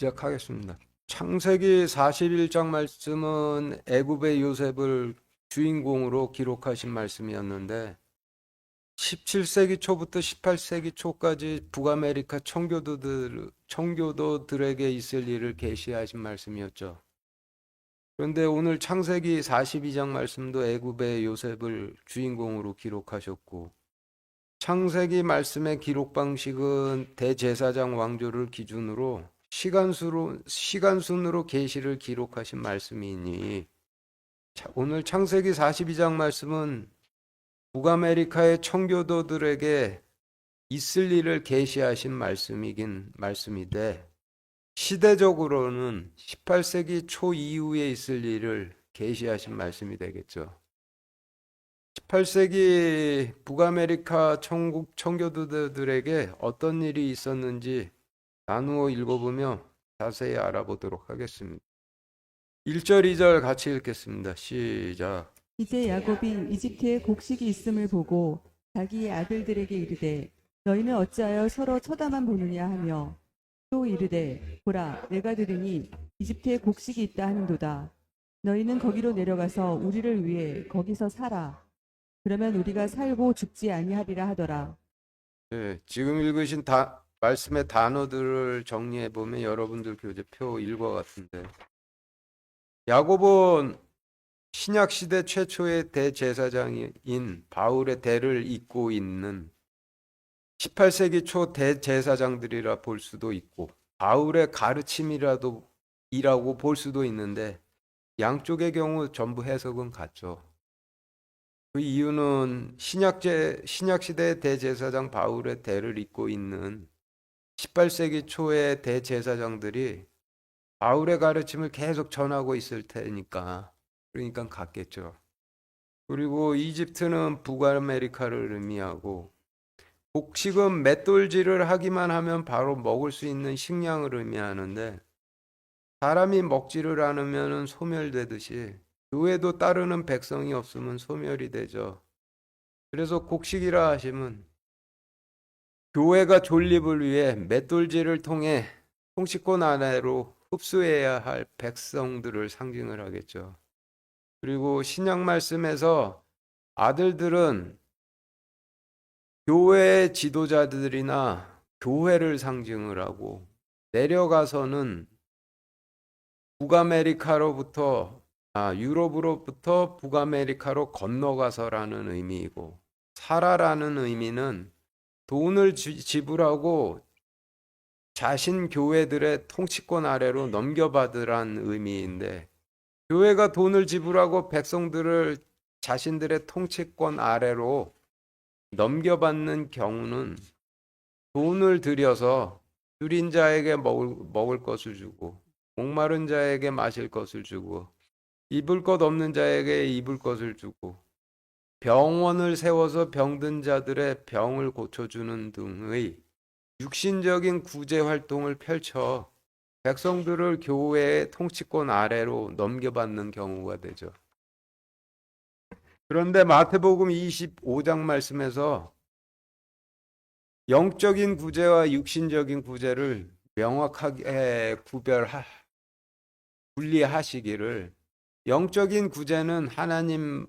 시작하겠습니다. 창세기 41장 말씀은 애굽의 요셉을 주인공으로 기록하신 말씀이었는데 17세기 초부터 18세기 초까지 북아메리카 청교도들에게 있을 일을 계시하신 말씀이었죠. 그런데 오늘 창세기 42장 말씀도 애굽의 요셉을 주인공으로 기록하셨고 창세기 말씀의 기록 방식은 대제사장 왕조를 기준으로 시간순으로 계시를 기록하신 말씀이니 오늘 창세기 42장 말씀은 북아메리카의 청교도들에게 있을 일을 계시하신 말씀이긴 말씀인데 시대적으로는 18세기 초 이후에 있을 일을 계시하신 말씀이 되겠죠. 18세기 북아메리카 청교도들에게 어떤 일이 있었는지 나누어 읽어보며 자세히 알아보도록 하겠습니다. 1절, 2절 같이 읽겠습니다. 시작. 이제 야곱이 이집트에 곡식이 있음을 보고 자기의 아들들에게 이르되 너희는 어찌하여 서로 쳐다만 보느냐 하며 또 이르되 보라 내가 들으니 이집트에 곡식이 있다 하는도다. 너희는 거기로 내려가서 우리를 위해 거기서 살아. 그러면 우리가 살고 죽지 아니하리라 하더라. 네, 지금 읽으신 말씀의 단어들을 정리해 보면 여러분들 교재표일 것 같은데 야곱은 신약 시대 최초의 대제사장인 바울의 대를 잇고 있는 18세기 초 대제사장들이라 볼 수도 있고 바울의 가르침이라고 볼 수도 있는데 양쪽의 경우 전부 해석은 같죠. 그 이유는 신약시대 대제사장 바울의 대를 잇고 있는 18세기 초의 대제사장들이 바울의 가르침을 계속 전하고 있을 테니까 그러니까 같겠죠. 그리고 이집트는 북아메리카를 의미하고 곡식은 맷돌질을 하기만 하면 바로 먹을 수 있는 식량을 의미하는데 사람이 먹지를 않으면 소멸되듯이 교회도 따르는 백성이 없으면 소멸이 되죠. 그래서 곡식이라 하시면 교회가 존립을 위해 맷돌질을 통해 통치권 아래로 흡수해야 할 백성들을 상징을 하겠죠. 그리고 신약 말씀에서 아들들은 교회의 지도자들이나 교회를 상징을 하고 내려가서는 유럽으로부터 북아메리카로 건너가서라는 의미이고 살아라는 의미는 돈을 지불하고 자신 교회들의 통치권 아래로 넘겨받으란 의미인데 교회가 돈을 지불하고 백성들을 자신들의 통치권 아래로 넘겨받는 경우는 돈을 들여서 줄인 자에게 먹을 것을 주고 목마른 자에게 마실 것을 주고 입을 것 없는 자에게 입을 것을 주고 병원을 세워서 병든 자들의 병을 고쳐주는 등의 육신적인 구제 활동을 펼쳐 백성들을 교회의 통치권 아래로 넘겨받는 경우가 되죠. 그런데 마태복음 25장 말씀에서 영적인 구제와 육신적인 구제를 명확하게 분리하시기를 영적인 구제는 하나님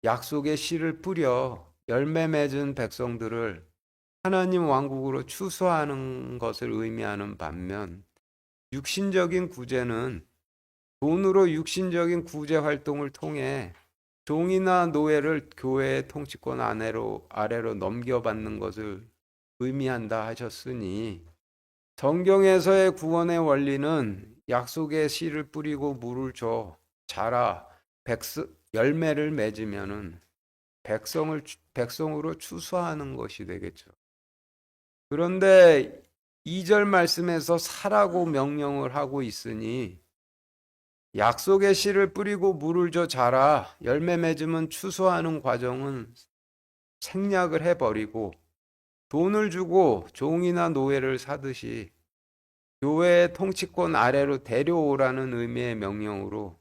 약속의 씨를 뿌려 열매 맺은 백성들을 하나님 왕국으로 추수하는 것을 의미하는 반면 육신적인 구제는 돈으로 육신적인 구제 활동을 통해 종이나 노예를 교회의 통치권 아래로 넘겨받는 것을 의미한다 하셨으니 성경에서의 구원의 원리는 약속의 씨를 뿌리고 물을 줘 자라 열매를 맺으면은 백성으로 추수하는 것이 되겠죠. 그런데 2절 말씀에서 사라고 명령을 하고 있으니 약속의 씨를 뿌리고 물을 줘 자라 열매 맺으면 추수하는 과정은 생략을 해버리고 돈을 주고 종이나 노예를 사듯이 교회의 통치권 아래로 데려오라는 의미의 명령으로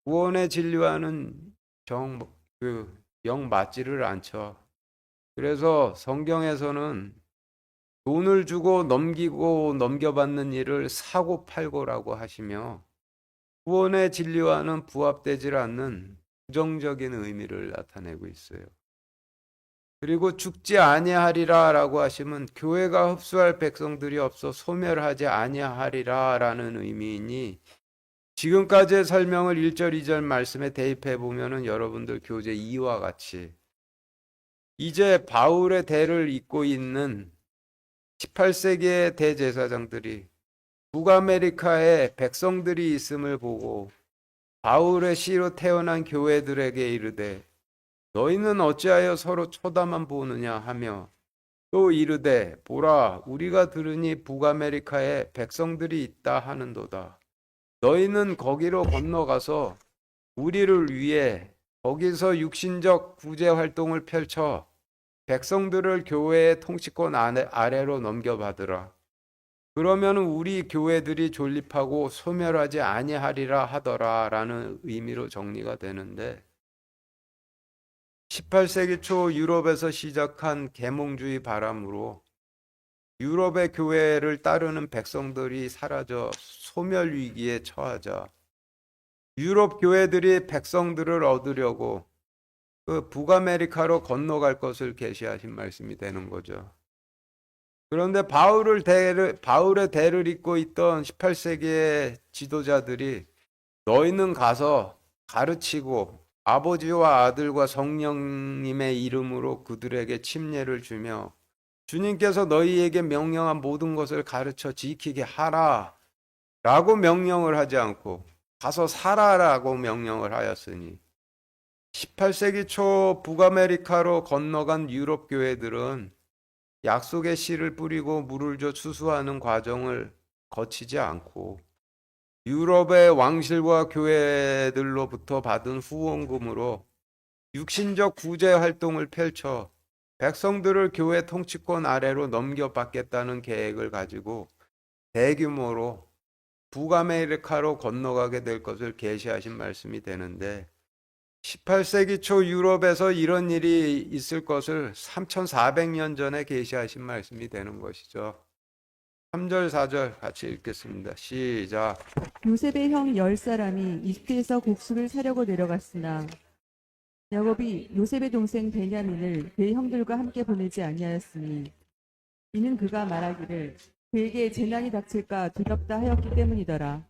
구원의 진리와는 영, 그, 영, 맞지를 않죠. 그래서 성경에서는 돈을 주고 넘기고 넘겨받는 일을 사고 팔고라고 하시며 구원의 진리와는 부합되질 않는 부정적인 의미를 나타내고 있어요. 그리고 죽지 아니하리라라고 하시면 교회가 흡수할 백성들이 없어 소멸하지 아니하리라라는 의미이니 지금까지의 설명을 1절, 2절 말씀에 대입해 보면은 여러분들 교재 2와 같이 이제 바울의 대를 잇고 있는 18세기의 대제사장들이 북아메리카에 백성들이 있음을 보고 바울의 씨로 태어난 교회들에게 이르되 너희는 어찌하여 서로 쳐다만 보느냐 하며 또 이르되 보라 우리가 들으니 북아메리카에 백성들이 있다 하는도다. 너희는 거기로 건너가서 우리를 위해 거기서 육신적 구제 활동을 펼쳐 백성들을 교회의 통치권 아래로 넘겨받으라. 그러면 우리 교회들이 존립하고 소멸하지 아니하리라 하더라라는 의미로 정리가 되는데 18세기 초 유럽에서 시작한 계몽주의 바람으로 유럽의 교회를 따르는 백성들이 사라져 소멸 위기에 처하자 유럽 교회들이 백성들을 얻으려고 그 북아메리카로 건너갈 것을 계시하신 말씀이 되는 거죠. 그런데 바울의 대를 잇고 있던 18세기의 지도자들이 너희는 가서 가르치고 아버지와 아들과 성령님의 이름으로 그들에게 침례를 주며 주님께서 너희에게 명령한 모든 것을 가르쳐 지키게 하라 라고 명령을 하지 않고 가서 살아라고 명령을 하였으니 18세기 초 북아메리카로 건너간 유럽 교회들은 약속의 씨를 뿌리고 물을 줘 추수하는 과정을 거치지 않고 유럽의 왕실과 교회들로부터 받은 후원금으로 육신적 구제 활동을 펼쳐 백성들을 교회 통치권 아래로 넘겨받겠다는 계획을 가지고 대규모로 북아메리카로 건너가게 될 것을 계시하신 말씀이 되는데 18세기 초 유럽에서 이런 일이 있을 것을 3400년 전에 계시하신 말씀이 되는 것이죠. 3절, 4절 같이 읽겠습니다. 시작. 요셉의 형 10사람이 이집트에서 곡식을 사려고 내려갔으나 야곱이 요셉의 동생 베냐민을 그의 형들과 함께 보내지 아니하였으니 이는 그가 말하기를 그에게 재난이 닥칠까 두렵다 하였기 때문이더라.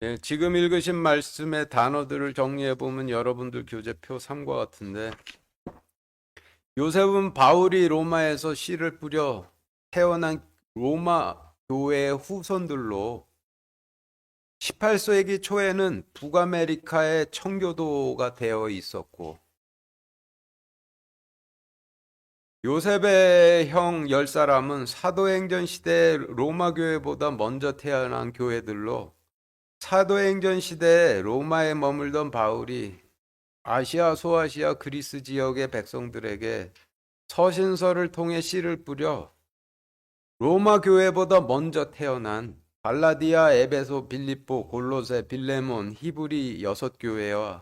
예, 지금 읽으신 말씀의 단어들을 정리해 보면 여러분들 교재표 3과 같은데 요셉은 바울이 로마에서 씨를 뿌려 태어난 로마 교회의 후손들로 18세기 초에는 북아메리카의 청교도가 되어 있었고 요셉의 형 10사람은 사도행전 시대 로마 교회보다 먼저 태어난 교회들로 사도행전 시대에 로마에 머물던 바울이 아시아, 소아시아, 그리스 지역의 백성들에게 서신서를 통해 씨를 뿌려 로마 교회보다 먼저 태어난 갈라디아, 에베소, 빌립보, 골로새, 빌레몬, 히브리 6교회와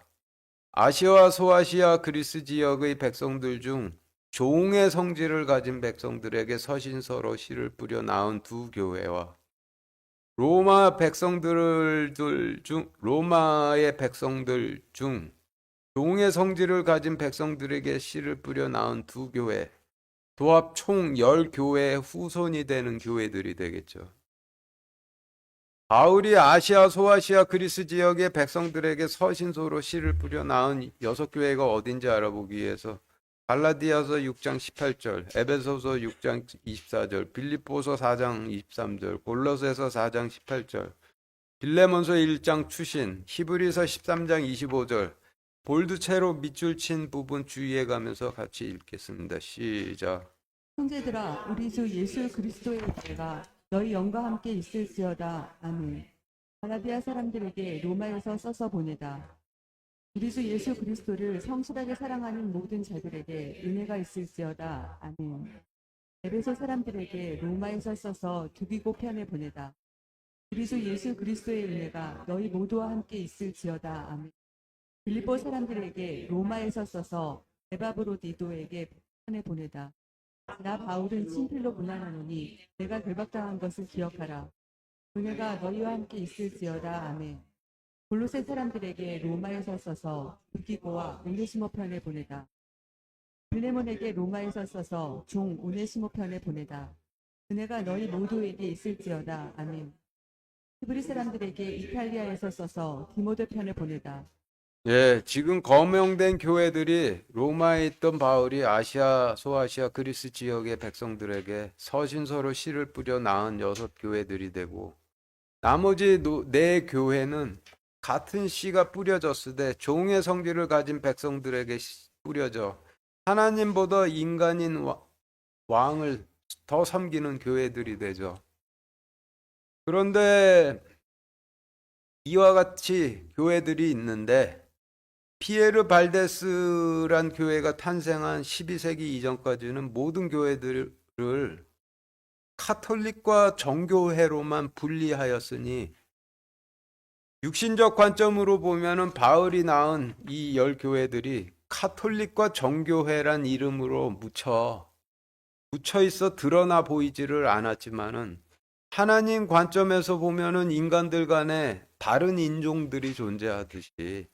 아시아, 소아시아, 그리스 지역의 백성들 중 종의 성질을 가진 백성들에게 서신서로 씨를 뿌려 낳은 2교회와 로마의 백성들 중 종의 성질을 가진 백성들에게 씨를 뿌려 낳은 2교회, 도합 총 10교회의 후손이 되는 교회들이 되겠죠. 바울이 아시아, 소아시아, 그리스 지역의 백성들에게 서신서로 씨를 뿌려 낳은 6교회가 어딘지 알아보기 위해서 갈라디아서 6장 18절, 에베소서 6장 24절, 빌립보서 4장 23절, 골로새서 4장 18절, 빌레몬서 1장 추신, 히브리서 13장 25절, 볼드체로 밑줄 친 부분 주의해 가면서 같이 읽겠습니다. 시작. 형제들아 우리 주 예수 그리스도의 은혜가 너희 영과 함께 있을지어다. 아멘. 갈라디아 사람들에게 로마에서 써서 보내다. 우리 주 예수 그리스도를 성실하게 사랑하는 모든 자들에게 은혜가 있을지어다. 아멘. 에베소 사람들에게 로마에서 써서 두기고 편에 보내다. 우리 주 예수 그리스도의 은혜가 너희 모두와 함께 있을지어다. 아멘. 빌립보 사람들에게 로마에서 써서 에바브로디도에게 편에 보내다. 나 바울은 친필로 고난하노니 내가 결박당한 것을 기억하라. 은혜가 너희와 함께 있을지어다. 아멘. 골로새 사람들에게 로마에서 써서 두기고와 오네시모 편에 보내다. 빌레몬에게 로마에서 써서 종 오네시모 편에 보내다. 은혜가 너희 모두에게 있을지어다. 아멘. 히브리 사람들에게 이탈리아에서 써서 디모데 편에 보내다. 예, 지금 거명된 교회들이 로마에 있던 바울이 아시아, 소아시아, 그리스 지역의 백성들에게 서신서로 씨를 뿌려 낳은 6교회들이 되고 나머지 4교회는 같은 씨가 뿌려졌을 때 종의 성질을 가진 백성들에게 뿌려져 하나님보다 인간인 왕을 더 섬기는 교회들이 되죠. 그런데 이와 같이 교회들이 있는데 피에르 발데스란 교회가 탄생한 12세기 이전까지는 모든 교회들을 카톨릭과 정교회로만 분리하였으니 육신적 관점으로 보면은 바울이 낳은 이 10교회들이 카톨릭과 정교회란 이름으로 묻혀 있어 드러나 보이지를 않았지만은 하나님 관점에서 보면은 인간들 간에 다른 인종들이 존재하듯이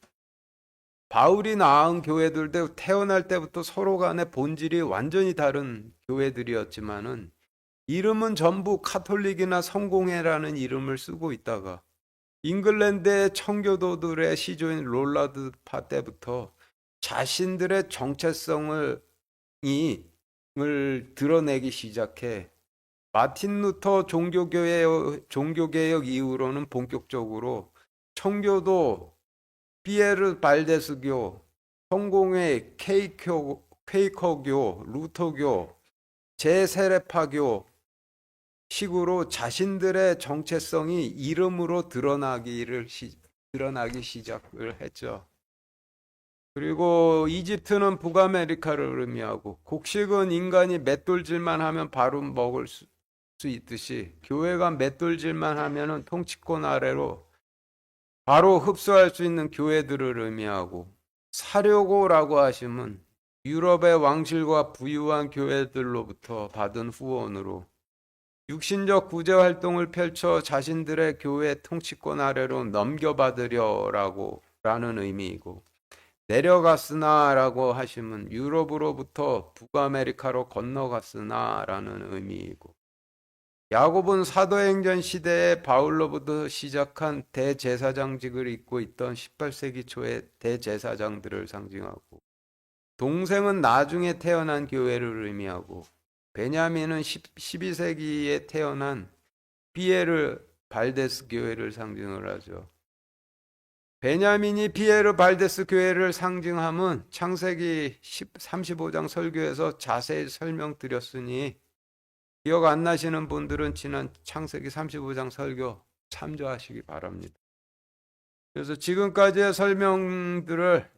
바울이 낳은 교회들도 태어날 때부터 서로 간의 본질이 완전히 다른 교회들이었지만은 이름은 전부 카톨릭이나 성공회라는 이름을 쓰고 있다가 잉글랜드의 청교도들의 시조인 롤라드 파 때부터 자신들의 정체성을 드러내기 시작해 마틴 루터 종교개혁 이후로는 본격적으로 청교도, 피에르 발데스교, 성공회, 퀘이커교, 루터교, 제세례파교 식으로 자신들의 정체성이 이름으로 드러나기 시작을 했죠. 그리고 이집트는 북아메리카를 의미하고 곡식은 인간이 맷돌질만 하면 바로 먹을 수 있듯이 교회가 맷돌질만 하면은 통치권 아래로 바로 흡수할 수 있는 교회들을 의미하고 사려고라고 하시면 유럽의 왕실과 부유한 교회들로부터 받은 후원으로 육신적 구제 활동을 펼쳐 자신들의 교회 통치권 아래로 넘겨받으려라고 라는 의미이고 내려갔으나라고 하시면 유럽으로부터 북아메리카로 건너갔으나라는 의미이고 야곱은 사도행전 시대에 바울로부터 시작한 대제사장직을 잇고 있던 18세기 초의 대제사장들을 상징하고 동생은 나중에 태어난 교회를 의미하고 베냐민은 12세기에 태어난 피에르 발데스 교회를 상징을 하죠. 베냐민이 피에르 발데스 교회를 상징함은 창세기 35장 설교에서 자세히 설명드렸으니 기억 안 나시는 분들은 지난 창세기 35장 설교 참조하시기 바랍니다. 그래서 지금까지의 설명들을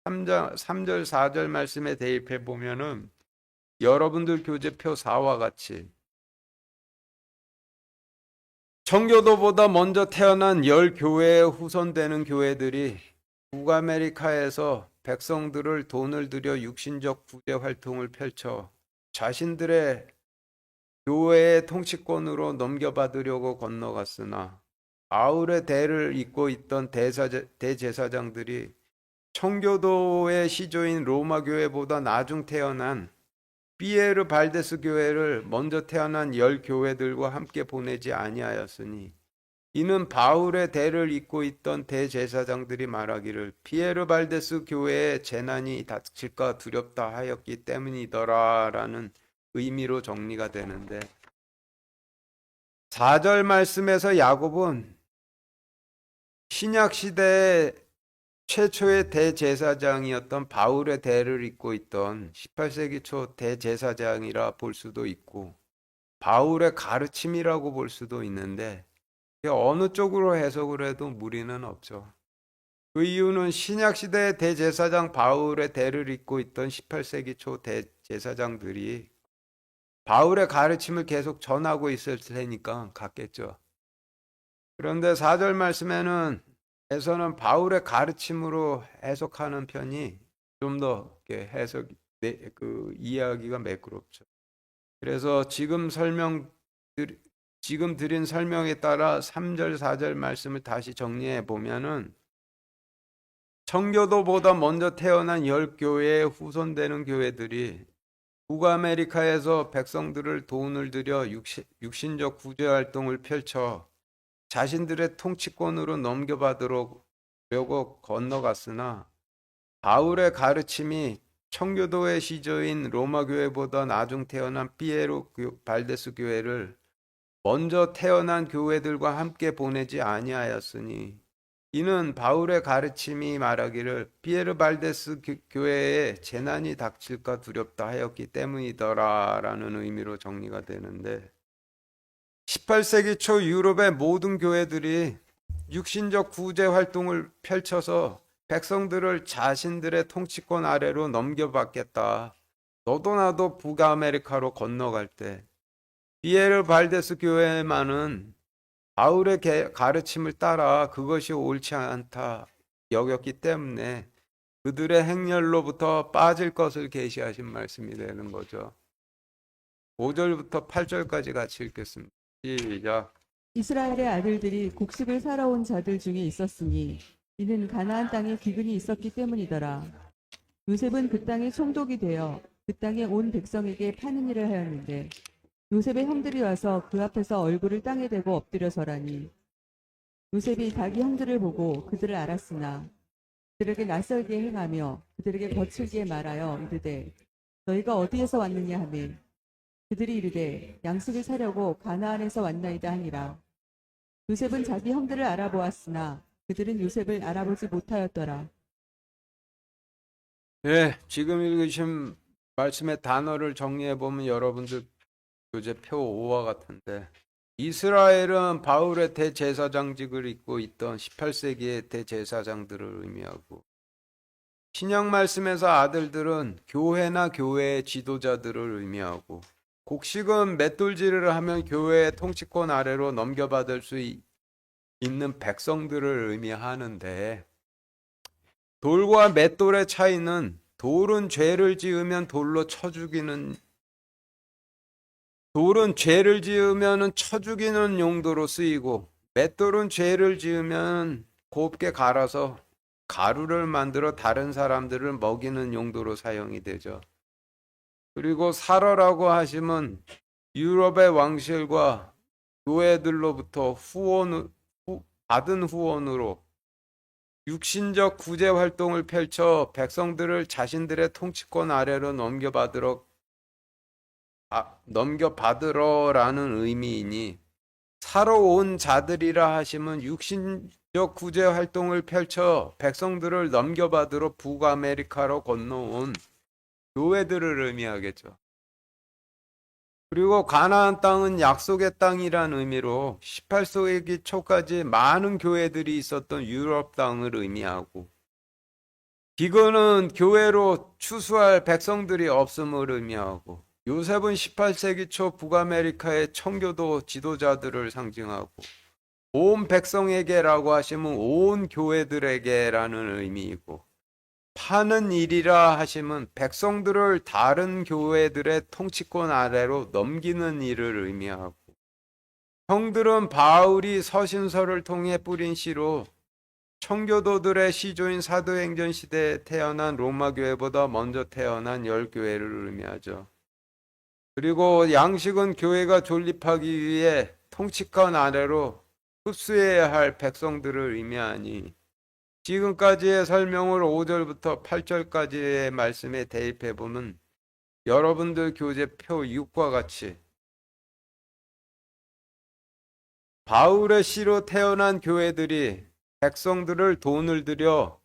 3절, 4절 말씀에 대입해 보면은 여러분들 교재표 4와 같이 청교도보다 먼저 태어난 10교회에 후손되는 교회들이 북아메리카에서 백성들을 돈을 들여 육신적 구제 활동을 펼쳐 자신들의 교회의 통치권으로 넘겨받으려고 건너갔으나 바울의 대를 잇고 있던 대제사장들이 청교도의 시조인 로마 교회보다 나중 태어난 피에르 발데스 교회를 먼저 태어난 10교회들과 함께 보내지 아니하였으니 이는 바울의 대를 잇고 있던 대제사장들이 말하기를 피에르 발데스 교회에 재난이 닥칠까 두렵다 하였기 때문이더라라는 의미로 정리가 되는데 4절 말씀에서 야곱은 신약 시대의 최초의 대제사장이었던 바울의 대를 잇고 있던 18세기 초 대제사장이라 볼 수도 있고 바울의 가르침이라고 볼 수도 있는데 어느 쪽으로 해석을 해도 무리는 없죠. 그 이유는 신약 시대의 대제사장 바울의 대를 잇고 있던 18세기 초 대제사장들이 바울의 가르침을 계속 전하고 있을 테니까 같겠죠. 그런데 4절 말씀에는 바울의 가르침으로 해석하는 편이 좀 더 해석이 그 이야기가 매끄럽죠. 그래서 지금 드린 설명에 따라 3절, 4절 말씀을 다시 정리해 보면은 청교도보다 먼저 태어난 10교회의 후손되는 교회들이 북아메리카에서 백성들을 돈을 들여 육신적 구제 활동을 펼쳐 자신들의 통치권으로 넘겨받으려고 건너갔으나 바울의 가르침이 청교도의 시조인 로마 교회보다 나중 태어난 피에로 발데스 교회를 먼저 태어난 교회들과 함께 보내지 아니하였으니 이는 바울의 가르침이 말하기를 피에르 발데스 교회에 재난이 닥칠까 두렵다 하였기 때문이더라라는 의미로 정리가 되는데 18세기 초 유럽의 모든 교회들이 육신적 구제 활동을 펼쳐서 백성들을 자신들의 통치권 아래로 넘겨받겠다. 너도 나도 북아메리카로 건너갈 때 피에르 발데스 교회만은 바울의 가르침을 따라 그것이 옳지 않다 여겼기 때문에 그들의 행렬로부터 빠질 것을 계시하신 말씀이 되는 거죠. 5절부터 8절까지 같이 읽겠습니다. 시작. 이스라엘의 아들들이 곡식을 사러 온 자들 중에 있었으니 이는 가나안 땅에 기근이 있었기 때문이더라. 요셉은 그 땅에 총독이 되어 그 땅에 온 백성에게 파는 일을 하였는데 요셉의 형들이 와서 그 앞에서 얼굴을 땅에 대고 엎드려 절하니 요셉이 자기 형들을 보고 그들을 알았으나 그들에게 낯설게 행하며 그들에게 거칠게 말하여 이르되 너희가 어디에서 왔느냐 하며 그들이 이르되 양식을 사려고 가나안에서 왔나이다 하니라. 요셉은 자기 형들을 알아보았으나 그들은 요셉을 알아보지 못하였더라. 네, 지금 읽으신 말씀의 단어를 정리해 보면 여러분들 교재표 5와 같은데 이스라엘은 바울의 대제사장직을 잇고 있던 18세기의 대제사장들을 의미하고 신약 말씀에서 아들들은 교회나 교회의 지도자들을 의미하고 곡식은 맷돌질을 하면 교회의 통치권 아래로 넘겨받을 수 있는 백성들을 의미하는데 돌과 맷돌의 차이는 돌은 죄를 지으면 쳐 죽이는 용도로 쓰이고 맷돌은 죄를 지으면 곱게 갈아서 가루를 만들어 다른 사람들을 먹이는 용도로 사용이 되죠. 그리고 살어라고 하시면 유럽의 왕실과 교회들로부터 받은 후원으로 육신적 구제 활동을 펼쳐 백성들을 자신들의 통치권 아래로 넘겨받으러라는 의미이니 사러 온 자들이라 하시면 육신적 구제 활동을 펼쳐 백성들을 넘겨받으러 북아메리카로 건너온 교회들을 의미하겠죠. 그리고 가나안 땅은 약속의 땅이란 의미로 18세기 초까지 많은 교회들이 있었던 유럽 땅을 의미하고 기근은 교회로 추수할 백성들이 없음을 의미하고 요셉은 18세기 초 북아메리카의 청교도 지도자들을 상징하고 온 백성에게라고 하시면 온 교회들에게라는 의미이고 파는 일이라 하시면 백성들을 다른 교회들의 통치권 아래로 넘기는 일을 의미하고 형들은 바울이 서신서를 통해 뿌린 씨로 청교도들의 시조인 사도행전 시대에 태어난 로마 교회보다 먼저 태어난 10교회를 의미하죠. 그리고 양식은 교회가 존립하기 위해 통치권 아래로 흡수해야 할 백성들을 의미하니 지금까지의 설명을 5절부터 8절까지의 말씀에 대입해 보면 여러분들 교재표 6과 같이 바울의 씨로 태어난 교회들이 백성들을 돈을 들여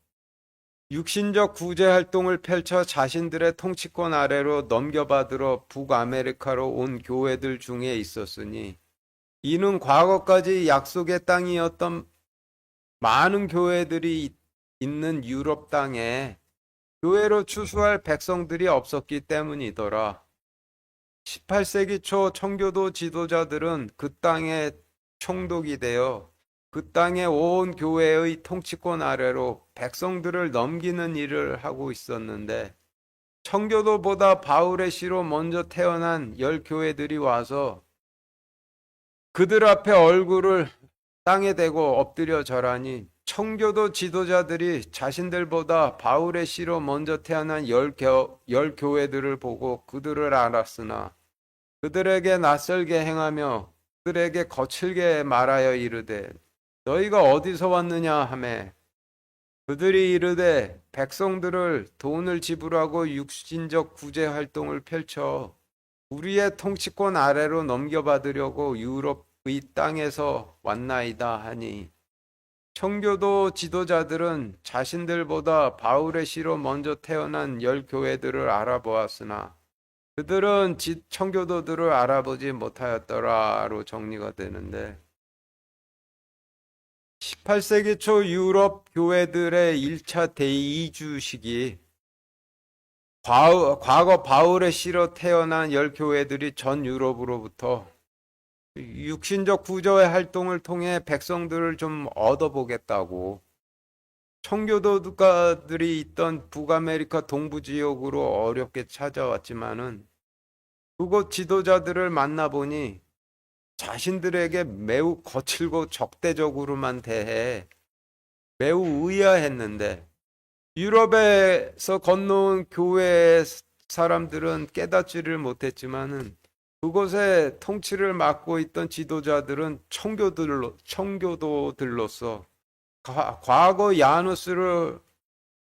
육신적 구제 활동을 펼쳐 자신들의 통치권 아래로 넘겨받으러 북아메리카로 온 교회들 중에 있었으니 이는 과거까지 약속의 땅이었던 많은 교회들이 있는 유럽 땅에 교회로 추수할 백성들이 없었기 때문이더라. 18세기 초 청교도 지도자들은 그 땅의 총독이 되어 그 땅의 온 교회의 통치권 아래로 백성들을 넘기는 일을 하고 있었는데 청교도보다 바울의 씨로 먼저 태어난 10교회들이 와서 그들 앞에 얼굴을 땅에 대고 엎드려 절하니 청교도 지도자들이 자신들보다 바울의 씨로 먼저 태어난 열 교회들을 보고 그들을 알았으나 그들에게 낯설게 행하며 그들에게 거칠게 말하여 이르되 너희가 어디서 왔느냐 하매 그들이 이르되 백성들을 돈을 지불하고 육신적 구제 활동을 펼쳐 우리의 통치권 아래로 넘겨받으려고 유럽의 땅에서 왔나이다 하니 청교도 지도자들은 자신들보다 바울의 씨로 먼저 태어난 10교회들을 알아보았으나 그들은 청교도들을 알아보지 못하였더라로 정리가 되는데 18세기 초 유럽 교회들의 1차 대이주식이 과거 바울의 씨로 태어난 10교회들이 전 유럽으로부터 육신적 구조의 활동을 통해 백성들을 좀 얻어보겠다고 청교도들이 있던 북아메리카 동부 지역으로 어렵게 찾아왔지만은 그곳 지도자들을 만나보니 자신들에게 매우 거칠고 적대적으로만 대해 매우 의아했는데 유럽에서 건너온 교회 사람들은 깨닫지를 못했지만은 그곳에 통치를 맡고 있던 지도자들은 청교도들로서 과거 야누스를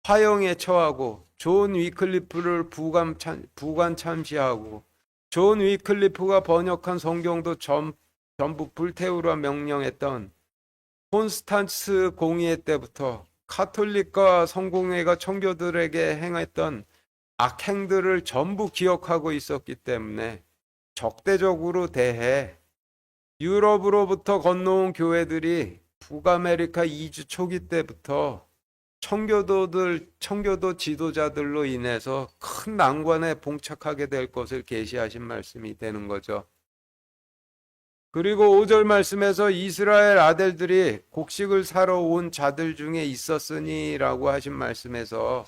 화형에 처하고 존 위클리프를 부관 참시하고 존 위클리프가 번역한 성경도 전부 불태우라 명령했던 콘스탄츠 공의회 때부터 카톨릭과 성공회가 청교도들에게 행했던 악행들을 전부 기억하고 있었기 때문에 적대적으로 대해 유럽으로부터 건너온 교회들이 북아메리카 이주 초기 때부터 청교도 지도자들로 인해서 큰 난관에 봉착하게 될 것을 계시하신 말씀이 되는 거죠. 그리고 5절 말씀에서 이스라엘 아들들이 곡식을 사러 온 자들 중에 있었으니 라고 하신 말씀에서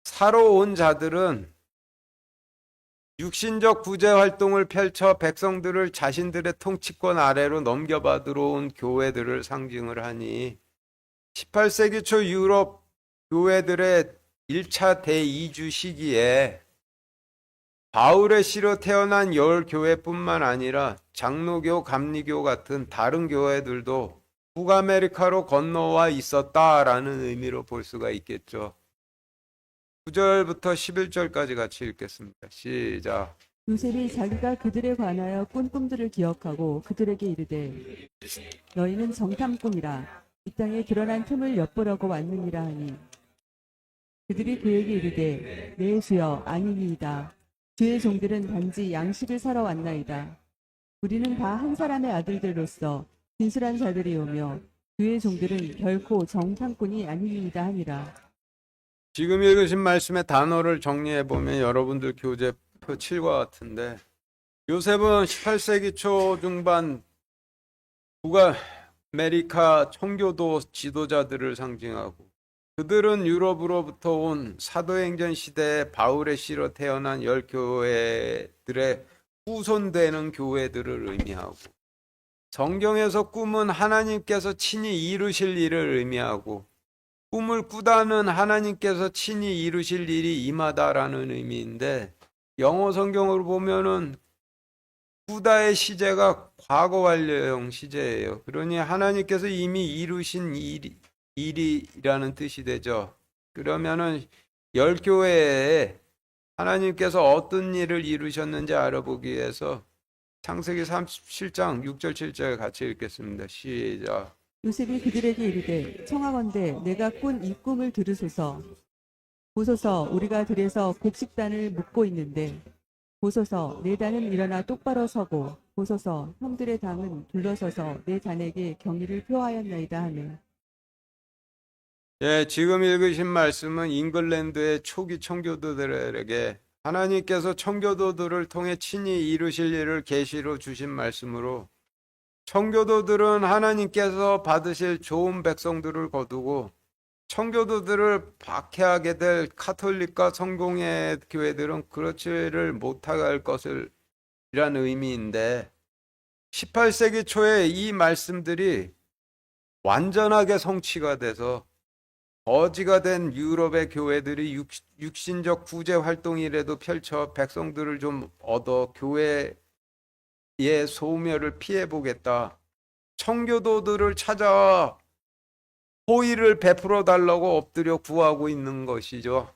사러 온 자들은 육신적 구제 활동을 펼쳐 백성들을 자신들의 통치권 아래로 넘겨받으러 온 교회들을 상징을 하니 18세기 초 유럽 교회들의 1차 대이주 시기에 바울의 씨로 태어난 10교회뿐만 아니라 장로교, 감리교 같은 다른 교회들도 북아메리카로 건너와 있었다라는 의미로 볼 수가 있겠죠. 9절부터 11절까지 같이 읽겠습니다. 시작. 요셉이 자기가 그들에 관하여 꾼 꿈들을 기억하고 그들에게 이르되 너희는 정탐꾼이라 이 땅에 드러난 틈을 엿보려고 왔느니라 하니 그들이 그에게 이르되 내 주여 아니니이다. 주의 종들은 단지 양식을 사러 왔나이다. 우리는 다 한 사람의 아들들로서 진실한 자들이 오며 주의 종들은 결코 정탐꾼이 아니니이다 하니라. 지금 읽으신 말씀의 단어를 정리해보면 여러분들 교재표 7과 같은데 요셉은 18세기 초 중반 북아메리카 청교도 지도자들을 상징하고 그들은 유럽으로부터 온 사도행전 시대에 바울의 씨로 태어난 10교회들의 후손되는 교회들을 의미하고 성경에서 꿈은 하나님께서 친히 이루실 일을 의미하고 꿈을 꾸다는 하나님께서 친히 이루실 일이 임하다라는 의미인데 영어 성경으로 보면은 꾸다의 시제가 과거 완료형 시제예요. 그러니 하나님께서 이미 이루신 일이라는 뜻이 되죠. 그러면은 10교회에 하나님께서 어떤 일을 이루셨는지 알아보기 위해서 창세기 37장 6절 7절 같이 읽겠습니다. 시작. 요셉이 그들에게 이르되 청하건대 내가 꾼 이 꿈을 들으소서. 보소서 우리가 들에서 곡식단을 묶고 있는데 보소서 내 단은 일어나 똑바로 서고 보소서 형들의 당은 둘러서서 내 단에게 경의를 표하였나이다 하네. 예, 지금 읽으신 말씀은 잉글랜드의 초기 청교도들에게 하나님께서 청교도들을 통해 친히 이루실 일을 계시로 주신 말씀으로 청교도들은 하나님께서 받으실 좋은 백성들을 거두고 청교도들을 박해하게 될 카톨릭과 성공회 교회들은 그렇지를 못할 것을 이란 의미인데 18세기 초에 이 말씀들이 완전하게 성취가 돼서 거지가 된 유럽의 교회들이 육신적 구제 활동이라도 펼쳐 백성들을 좀 얻어 교회의 소멸을 피해 보겠다. 청교도들을 찾아와 호의를 베풀어 달라고 엎드려 구하고 있는 것이죠.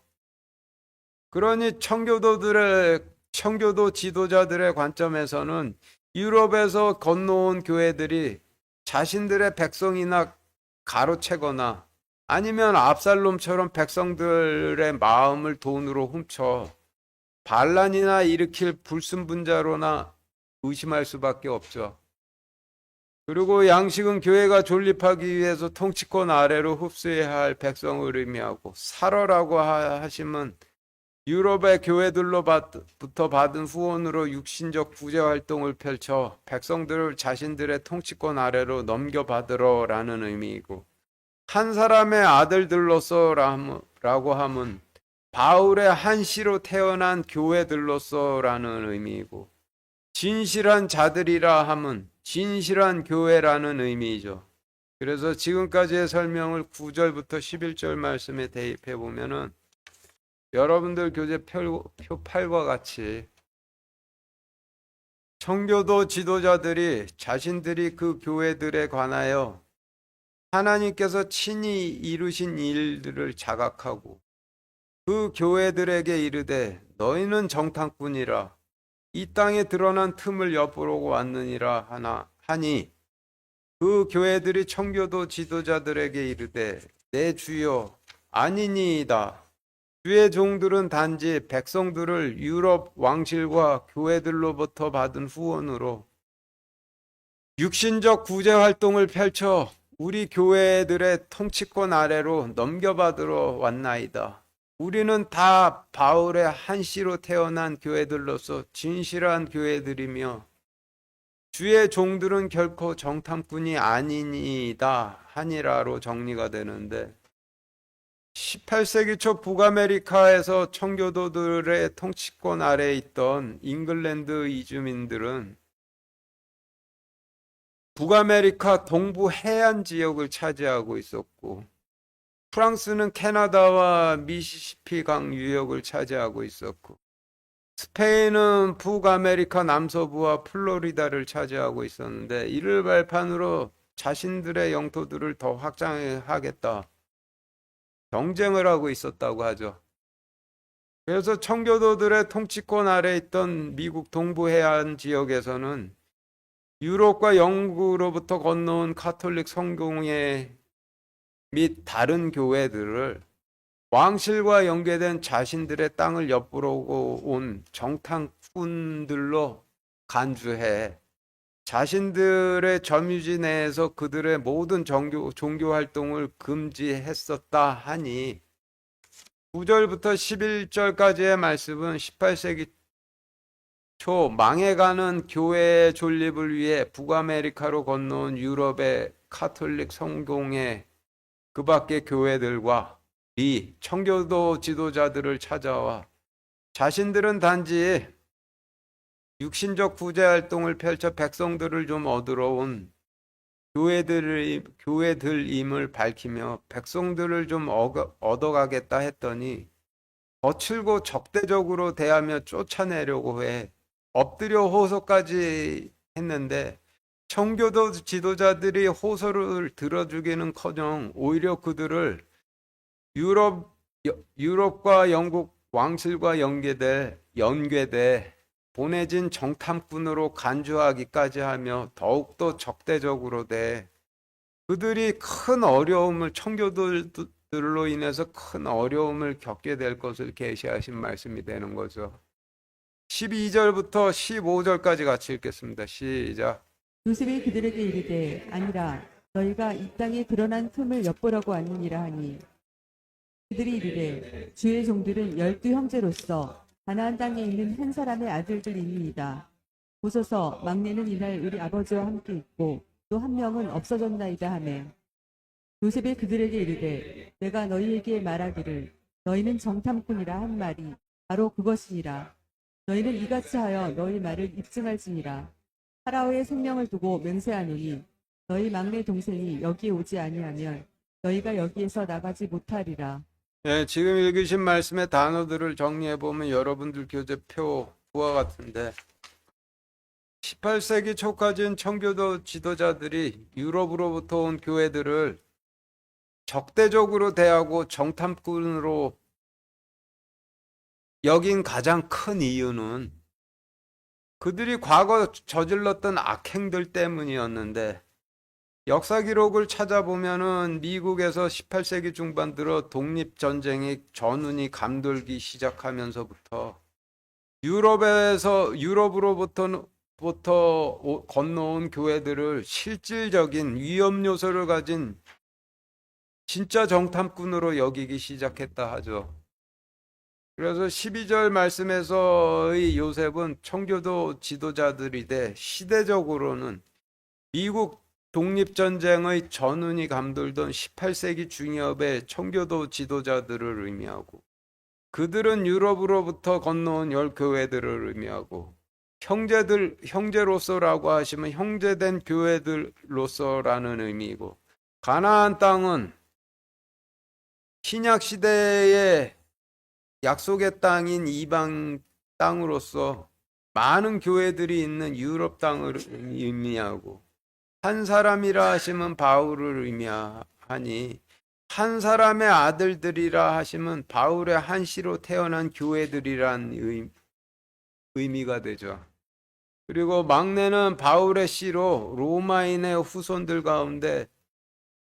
그러니 청교도 지도자들의 관점에서는 유럽에서 건너온 교회들이 자신들의 백성이나 가로채거나 아니면 압살롬처럼 백성들의 마음을 돈으로 훔쳐 반란이나 일으킬 불순분자로나 의심할 수밖에 없죠. 그리고 양식은 교회가 존립하기 위해서 통치권 아래로 흡수해야 할 백성을 의미하고 살어라고 하심은 유럽의 교회들로부터 받은 후원으로 육신적 구제 활동을 펼쳐 백성들을 자신들의 통치권 아래로 넘겨받으러라는 의미이고 한 사람의 아들들로서라고 함은 바울의 한시로 태어난 교회들로서라는 의미이고 진실한 자들이라 함은 진실한 교회라는 의미이죠. 그래서 지금까지의 설명을 9절부터 11절 말씀에 대입해 보면은 여러분들 교재 표 8과 같이 청교도 지도자들이 자신들이 그 교회들에 관하여 하나님께서 친히 이루신 일들을 자각하고 그 교회들에게 이르되 너희는 정탐꾼이라 이 땅에 드러난 틈을 엿보려고 왔느니라 하니 그 교회들이 청교도 지도자들에게 이르되 내 주여 아니니이다. 주의 종들은 단지 백성들을 유럽 왕실과 교회들로부터 받은 후원으로 육신적 구제 활동을 펼쳐 우리 교회들의 통치권 아래로 넘겨받으러 왔나이다. 우리는 다 바울의 한시로 태어난 교회들로서 진실한 교회들이며 주의 종들은 결코 정탐꾼이 아니니이다 하니라로 정리가 되는데 18세기 초 북아메리카에서 청교도들의 통치권 아래에 있던 잉글랜드 이주민들은 북아메리카 동부 해안 지역을 차지하고 있었고 프랑스는 캐나다와 미시시피 강 유역을 차지하고 있었고 스페인은 북아메리카 남서부와 플로리다를 차지하고 있었는데 이를 발판으로 자신들의 영토들을 더 확장하겠다. 경쟁을 하고 있었다고 하죠. 그래서 청교도들의 통치권 아래 있던 미국 동부 해안 지역에서는 유럽과 영국으로부터 건너온 카톨릭 성공회 및 다른 교회들을 왕실과 연계된 자신들의 땅을 엿보려고 온 정탐꾼들로 간주해 자신들의 점유지 내에서 그들의 모든 종교 활동을 금지했었다 하니 9절부터 11절까지의 말씀은 18세기 초 망해가는 교회의 존립을 위해 북아메리카로 건너온 유럽의 카톨릭 성공회 그 밖의 교회들과 이 청교도 지도자들을 찾아와 자신들은 단지 육신적 구제 활동을 펼쳐 백성들을 좀 얻으러 온 교회들임을 밝히며 백성들을 좀 얻어가겠다 했더니 거칠고 적대적으로 대하며 쫓아내려고 해 엎드려 호소까지 했는데 청교도 지도자들이 호소를 들어주기는커녕 오히려 그들을 유럽과 영국 왕실과 연계돼 보내진 정탐꾼으로 간주하기까지 하며 더욱더 적대적으로 돼 그들이 큰 어려움을 청교도들로 인해서 큰 어려움을 겪게 될 것을 계시하신 말씀이 되는 거죠. 12절부터 15절까지 같이 읽겠습니다. 시작. 요셉이 그들에게 이르되 아니라 너희가 이 땅에 드러난 틈을 엿보려고 왔느니라 하니 그들이 이르되 주의 종들은 12형제로서 가나안 땅에 있는 한 사람의 아들들이니이다. 보소서 막내는 이날 우리 아버지와 함께 있고 또 한 명은 없어졌나이다 하매 요셉이 그들에게 이르되 내가 너희에게 말하기를 너희는 정탐꾼이라 한 말이 바로 그것이니라. 너희는 이같이 하여 너희 말을 입증할지니라. 파라오의 생명을 두고 맹세하노니 너희 막내 동생이 여기에 오지 아니하면 너희가 여기에서 나가지 못하리라. 예, 지금 읽으신 말씀의 단어들을 정리해 보면 여러분들 교재표 부와 같은데 18세기 초까지는 청교도 지도자들이 유럽으로부터 온 교회들을 적대적으로 대하고 정탐꾼으로 여긴 가장 큰 이유는 그들이 과거 저질렀던 악행들 때문이었는데 역사 기록을 찾아보면은 미국에서 18세기 중반 들어 독립전쟁이 전운이 감돌기 시작하면서부터 유럽으로부터 건너온 교회들을 실질적인 위험 요소를 가진 진짜 정탐꾼으로 여기기 시작했다 하죠. 그래서 12절 말씀에서의 요셉은 청교도 지도자들이되 시대적으로는 미국 독립전쟁의 전운이 감돌던 18세기 중엽의 청교도 지도자들을 의미하고 그들은 유럽으로부터 건너온 열 교회들을 의미하고 형제로서라고 하시면 형제된 교회들로서라는 의미이고 가나안 땅은 신약 시대의 약속의 땅인 이방 땅으로서 많은 교회들이 있는 유럽 땅을 의미하고 한 사람이라 하시면 바울을 의미하니 한 사람의 아들들이라 하시면 바울의 한 씨로 태어난 교회들이란 의미가 되죠. 그리고 막내는 바울의 씨로 로마인의 후손들 가운데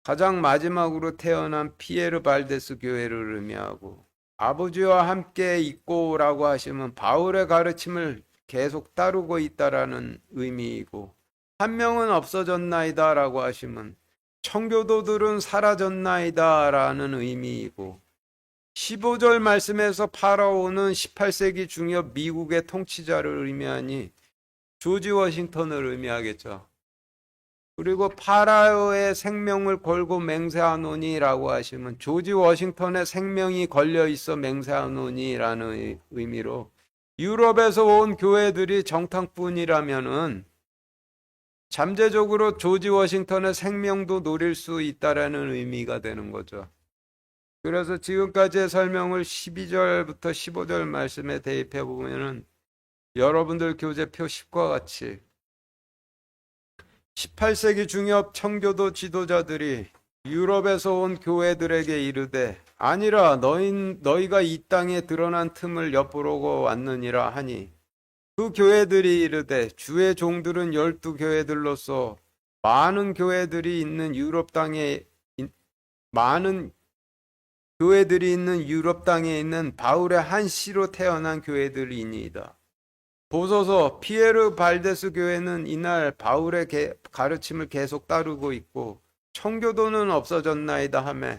가장 마지막으로 태어난 피에르 발데스 교회를 의미하고 아버지와 함께 있고라고 하시면 바울의 가르침을 계속 따르고 있다라는 의미이고 한 명은 없어졌나이다 라고 하시면 청교도들은 사라졌나이다 라는 의미이고 15절 말씀에서 파라오는 18세기 중엽 미국의 통치자를 의미하니 조지 워싱턴을 의미하겠죠. 그리고 파라오의 생명을 걸고 맹세하노니라고 하시면 조지 워싱턴의 생명이 걸려 있어 맹세하노니라는 의미로 유럽에서 온 교회들이 정탐꾼이라면은 잠재적으로 조지 워싱턴의 생명도 노릴 수 있다라는 의미가 되는 거죠. 그래서 지금까지의 설명을 12절부터 15절 말씀에 대입해 보면은 여러분들 교재표 10과 같이 18세기 중엽 청교도 지도자들이 유럽에서 온 교회들에게 이르되 아니라 너희가 이 땅에 드러난 틈을 엿보러 왔느니라 하니 그 교회들이 이르되 주의 종들은 12교회들로서 많은 교회들이 있는 유럽 땅에 있는 바울의 한 씨로 태어난 교회들이니이다. 보소서 피에르 발데스 교회는 이날 바울의 가르침을 계속 따르고 있고 청교도는 없어졌나이다 하며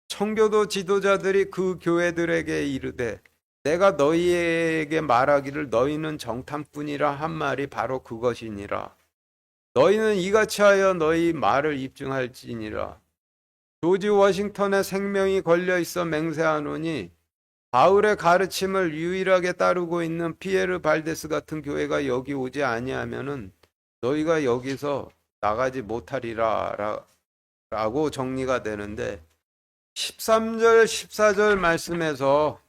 청교도 지도자들이 그 교회들에게 이르되 내가 너희에게 말하기를 너희는 정탐꾼이라 한 말이 바로 그것이니라. 너희는 이같이 하여 너희 말을 입증할지니라. 조지 워싱턴의 생명이 걸려 있어 맹세하노니 바울의 가르침을 유일하게 따르고 있는 피에르 발데스 같은 교회가 여기 오지 아니하면은 너희가 여기서 나가지 못하리라 라고 정리가 되는데 13절 14절 말씀에서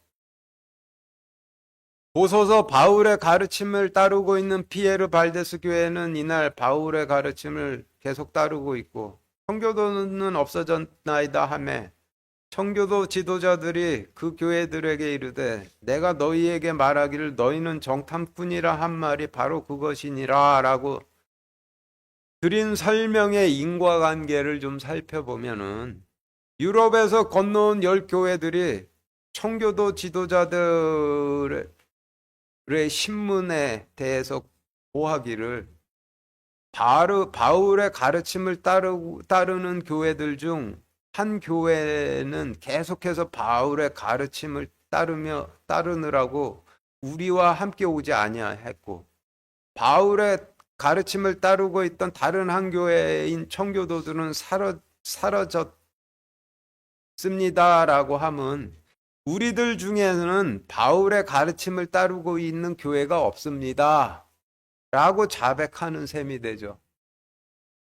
보소서 바울의 가르침을 따르고 있는 피에르 발데스 교회는 이날 바울의 가르침을 계속 따르고 있고 청교도는 없어졌나이다 하며 청교도 지도자들이 그 교회들에게 이르되 내가 너희에게 말하기를 너희는 정탐꾼이라 한 말이 바로 그것이니라 라고 드린 설명의 인과관계를 좀 살펴보면은 유럽에서 건너온 10교회들이 청교도 지도자들의 신문에 대해서 고하기를 바울의 가르침을 따르는 교회들 중 한 교회는 계속해서 바울의 가르침을 따르느라고 우리와 함께 오지 아니하였고 바울의 가르침을 따르고 있던 다른 한 교회인 청교도들은 있습니다라고 함은 우리들 중에는 바울의 가르침을 따르고 있는 교회가 없습니다 라고 자백하는 셈이 되죠.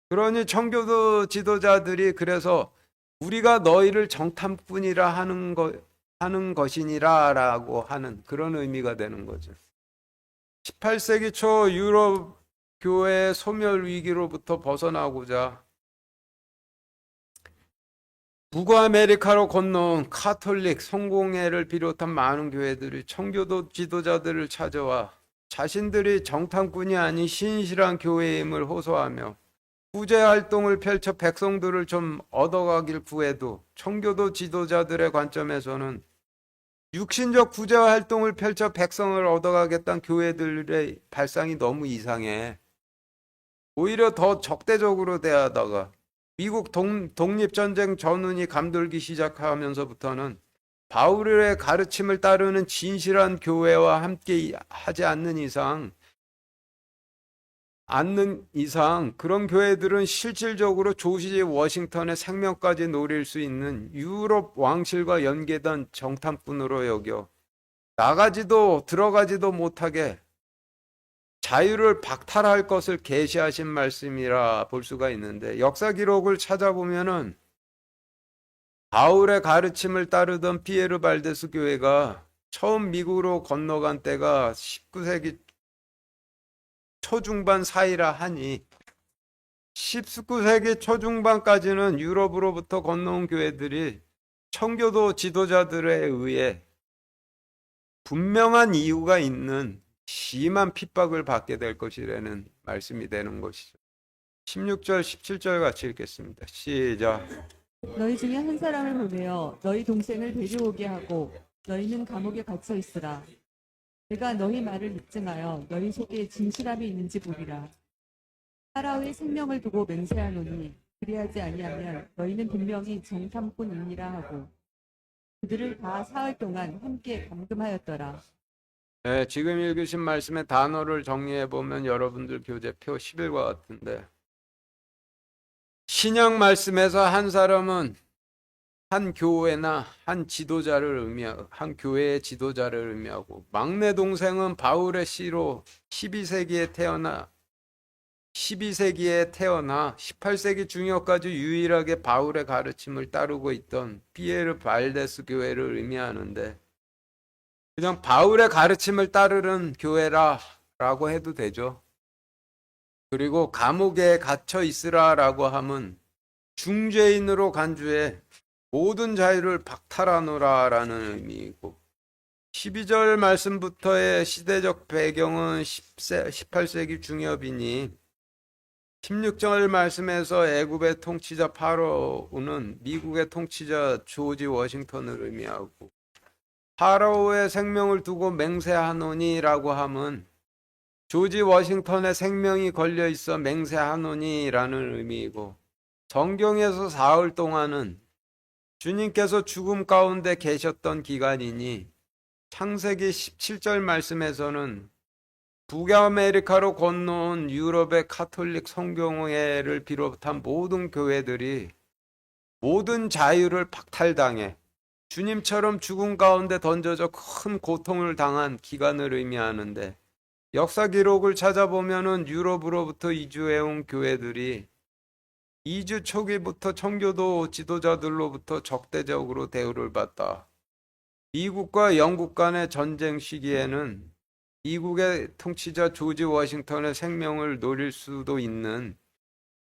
그러니 청교도 지도자들이 그래서 우리가 너희를 정탐꾼이라 하는 것이니라 라고 하는 그런 의미가 되는 거죠. 18세기 초 유럽 교회의 소멸 위기로부터 벗어나고자 북아메리카로 건너온 카톨릭 성공회를 비롯한 많은 교회들이 청교도 지도자들을 찾아와 자신들이 정탐꾼이 아닌 신실한 교회임을 호소하며 구제 활동을 펼쳐 백성들을 좀 얻어가길 구해도 청교도 지도자들의 관점에서는 육신적 구제 활동을 펼쳐 백성을 얻어가겠다는 교회들의 발상이 너무 이상해. 오히려 더 적대적으로 대하다가 미국 독립전쟁 전운이 감돌기 시작하면서부터는 바울의 가르침을 따르는 진실한 교회와 함께 하지 않는 이상 그런 교회들은 실질적으로 조지 워싱턴의 생명까지 노릴 수 있는 유럽 왕실과 연계된 정탐꾼으로 여겨 나가지도 들어가지도 못하게 자유를 박탈할 것을 계시하신 말씀이라 볼 수가 있는데, 역사 기록을 찾아보면은 바울의 가르침을 따르던 피에르 발데스 교회가 처음 미국으로 건너간 때가 19세기 초중반 사이라 하니 19세기 초중반까지는 유럽으로부터 건너온 교회들이 청교도 지도자들에 의해 분명한 이유가 있는 심한 핍박을 받게 될 것이라는 말씀이 되는 것이죠. 16절 17절 같이 읽겠습니다. 시작. 너희 중에 한 사람을 보내어 너희 동생을 데려오게 하고 너희는 감옥에 갇혀 있으라. 내가 너희 말을 입증하여 너희 속에 진실함이 있는지 보리라. 파라오의 생명을 두고 맹세하노니 그리하지 아니하면 너희는 분명히 정탐꾼이니라 하고 그들을 다 사흘 동안 함께 감금하였더라. 네, 지금 읽으신 말씀의 단어를 정리해 보면 여러분들 교재표 11과 같은데, 신약 말씀에서 한 사람은 한 교회나 한 교회의 지도자를 의미하고, 막내 동생은 바울의 씨로 12세기에 태어나 18세기 중엽까지 유일하게 바울의 가르침을 따르고 있던 피에르 발데스 교회를 의미하는데, 그냥 바울의 가르침을 따르는 교회라고 해도 되죠. 그리고 감옥에 갇혀 있으라라고 함은 중죄인으로 간주해 모든 자유를 박탈하노라라는 의미이고, 12절 말씀부터의 시대적 배경은 18세기 중엽이니 16절 말씀에서 애굽의 통치자 파라오는 미국의 통치자 조지 워싱턴을 의미하고, 파라오의 생명을 두고 맹세하노니라고 함은 조지 워싱턴의 생명이 걸려 있어 맹세하노니라는 의미이고, 성경에서 사흘 동안은 주님께서 죽음 가운데 계셨던 기간이니 창세기 17절 말씀에서는 북아메리카로 건너온 유럽의 카톨릭 성경회를 비롯한 모든 교회들이 모든 자유를 박탈당해 주님처럼 죽음 가운데 던져져 큰 고통을 당한 기간을 의미하는데, 역사 기록을 찾아보면은 유럽으로부터 이주해온 교회들이 이주 초기부터 청교도 지도자들로부터 적대적으로 대우를 받다. 미국과 영국 간의 전쟁 시기에는 미국의 통치자 조지 워싱턴의 생명을 노릴 수도 있는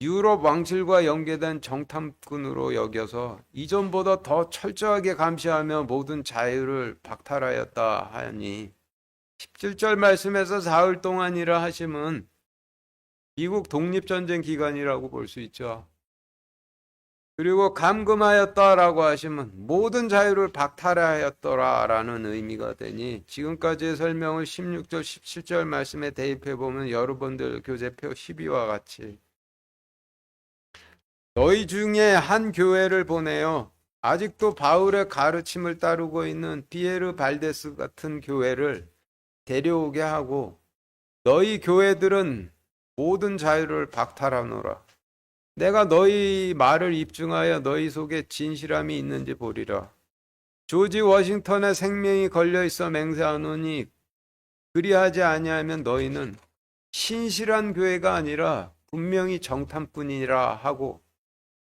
유럽 왕실과 연계된 정탐꾼으로 여겨서 이전보다 더 철저하게 감시하며 모든 자유를 박탈하였다 하니, 17절 말씀에서 사흘 동안이라 하심은 미국 독립전쟁 기간이라고 볼 수 있죠. 그리고 감금하였다라고 하시면 모든 자유를 박탈하였더라라는 의미가 되니, 지금까지의 설명을 16절 17절 말씀에 대입해 보면 여러분들 교재표 12와 같이 너희 중에 한 교회를 보내어 아직도 바울의 가르침을 따르고 있는 피에르 발데스 같은 교회를 데려오게 하고 너희 교회들은 모든 자유를 박탈하노라. 내가 너희 말을 입증하여 너희 속에 진실함이 있는지 보리라. 조지 워싱턴의 생명이 걸려 있어 맹세하노니 그리하지 아니하면 너희는 신실한 교회가 아니라 분명히 정탐꾼이라 하고,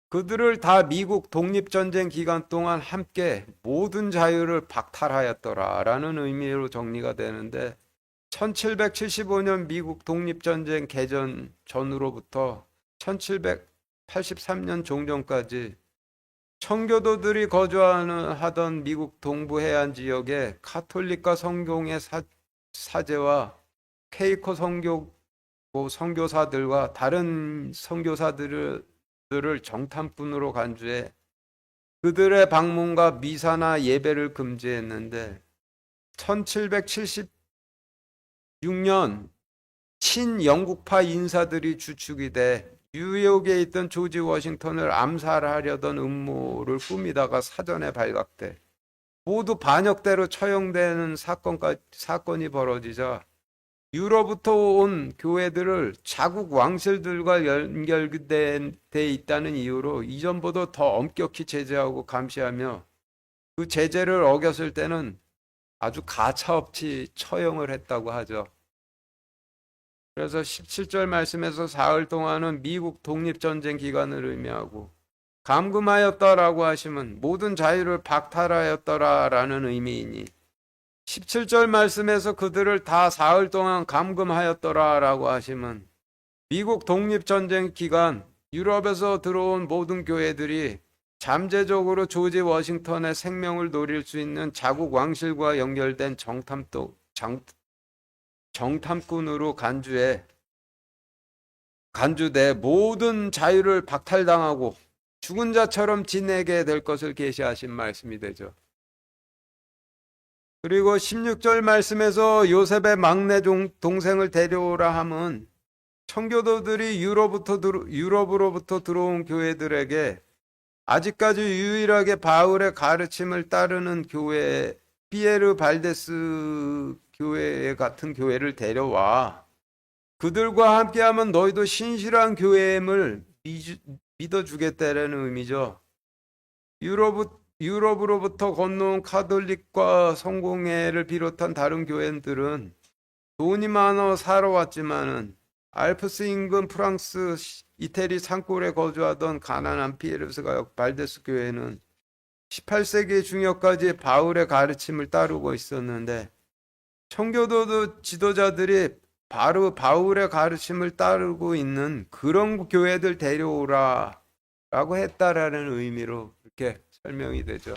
그들을 다 미국 독립전쟁 기간 동안 함께 모든 자유를 박탈하였더라 라는 의미로 정리가 되는데, 1775년 미국 독립전쟁 개전 전후로부터 1783년 종전까지 청교도들이 하던 미국 동부 해안 지역에 카톨릭과 성공의 사제와 케이커 선교사들과 다른 선교사들을 정탐꾼으로 간주해 그들의 방문과 미사나 예배를 금지했는데, 1776년 친영국파 인사들이 주축이 돼 뉴욕에 있던 조지 워싱턴을 암살하려던 음모를 꾸미다가 사전에 발각돼 모두 반역대로 처형되는 사건이 벌어지자, 유럽부터 온 교회들을 자국 왕실들과 연결돼 있다는 이유로 이전보다 더 엄격히 제재하고 감시하며, 그 제재를 어겼을 때는 아주 가차없이 처형을 했다고 하죠. 그래서 17절 말씀에서 사흘 동안은 미국 독립전쟁 기간을 의미하고, 감금하였다라고 하시면 모든 자유를 박탈하였더라라는 의미이니, 17절 말씀에서 그들을 다 사흘 동안 감금하였더라라고 하시면 미국 독립전쟁 기간 유럽에서 들어온 모든 교회들이 잠재적으로 조지 워싱턴의 생명을 노릴 수 있는 자국 왕실과 연결된 정탐꾼으로 간주돼 모든 자유를 박탈당하고 죽은 자처럼 지내게 될 것을 계시하신 말씀이 되죠. 그리고 16절 말씀에서 요셉의 막내 동생을 데려오라 함은 청교도들이 유럽으로부터 들어온 교회들에게 아직까지 유일하게 바울의 가르침을 따르는 교회, 피에르 발데스 교회 같은 교회를 데려와 그들과 함께하면 너희도 신실한 교회임을 믿어주겠다라는 의미죠. 유럽으로부터 건너온 카톨릭과 성공회를 비롯한 다른 교회들은 돈이 많아 살아왔지만은 알프스 인근 프랑스, 이태리 산골에 거주하던 가난한 피에르스가 발데스 교회는 18세기 중엽까지 바울의 가르침을 따르고 있었는데, 청교도 지도자들이 바로 바울의 가르침을 따르고 있는 그런 교회들 데려오라 라고 했다라는 의미로 이렇게 설명이 되죠.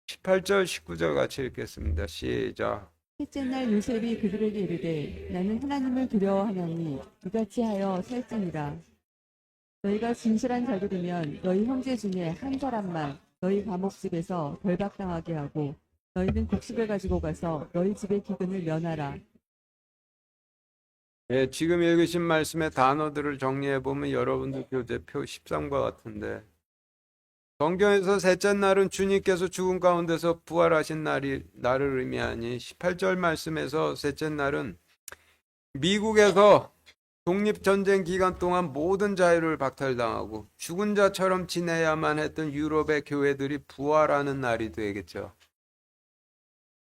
18절 19절 같이 읽겠습니다. 시작. 셋째 날 요셉이 그들에게 이르되 나는 하나님을 두려워하나니 이같이 하여 살찌니라. 너희가 진실한 자들이면 너희 형제 중에 한 사람만 너희 감옥집에서 결박당하게 하고 너희는 곡식을 가지고 가서 너희 집의 기근을 면하라. 예, 지금 읽으신 말씀의 단어들을 정리해 보면 여러분들 교재표 13과 같은데, 성경에서 셋째 날은 주님께서 죽은 가운데서 부활하신 날을 의미하니, 18절 말씀에서 셋째 날은 미국에서 독립전쟁 기간 동안 모든 자유를 박탈당하고 죽은 자처럼 지내야만 했던 유럽의 교회들이 부활하는 날이 되겠죠.